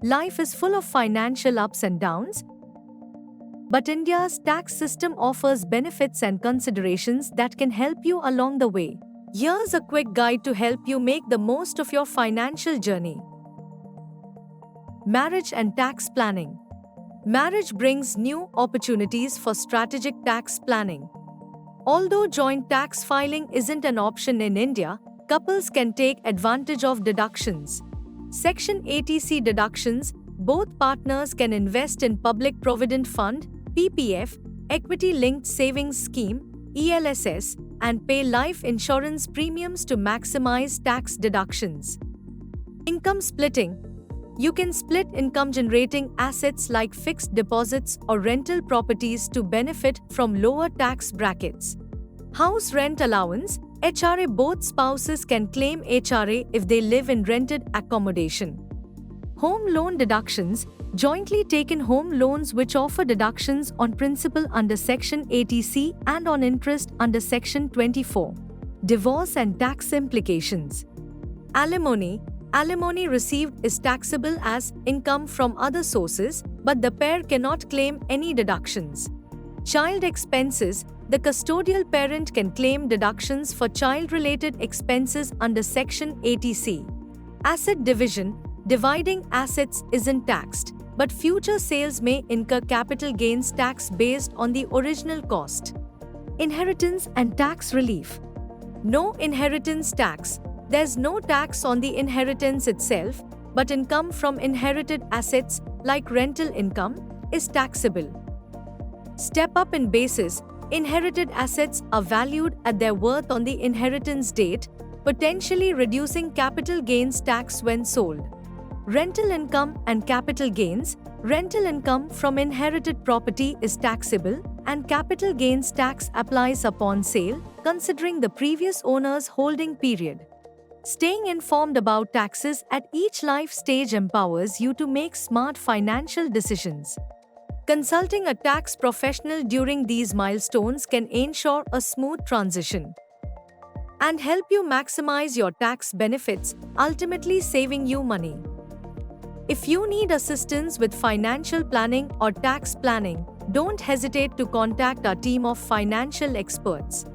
Life is full of financial ups and downs, but India's tax system offers benefits and considerations that can help you along the way. Here's a quick guide to help you make the most of your financial journey. Marriage and tax planning. Marriage brings new opportunities for strategic tax planning. Although joint tax filing isn't an option in India, couples can take advantage of deductions. Section 80C deductions. Both partners can invest in Public Provident Fund (PPF), Equity-Linked Savings Scheme (ELSS), and pay life insurance premiums to maximize tax deductions. Income splitting. You can split income-generating assets like fixed deposits or rental properties to benefit from lower tax brackets. House rent allowance (HRA). Both spouses can claim HRA if they live in rented accommodation. Home loan deductions. Jointly taken home loans which offer deductions on principal under Section 80C and on interest under Section 24. Divorce and tax implications. Alimony. Alimony received is taxable as income from other sources, but the pair cannot claim any deductions. Child expenses. The custodial parent can claim deductions for child-related expenses under Section 80C. Asset division. Dividing assets isn't taxed, but future sales may incur capital gains tax based on the original cost. Inheritance and tax relief. No inheritance tax. There's no tax on the inheritance itself, but income from inherited assets, like rental income, is taxable. Step up in basis. Inherited assets are valued at their worth on the inheritance date, potentially reducing capital gains tax when sold. Rental income and capital gains. Rental income from inherited property is taxable, and capital gains tax applies upon sale, considering the previous owner's holding period. Staying informed about taxes at each life stage empowers you to make smart financial decisions. Consulting a tax professional during these milestones can ensure a smooth transition and help you maximize your tax benefits, ultimately saving you money. If you need assistance with financial planning or tax planning, don't hesitate to contact our team of financial experts.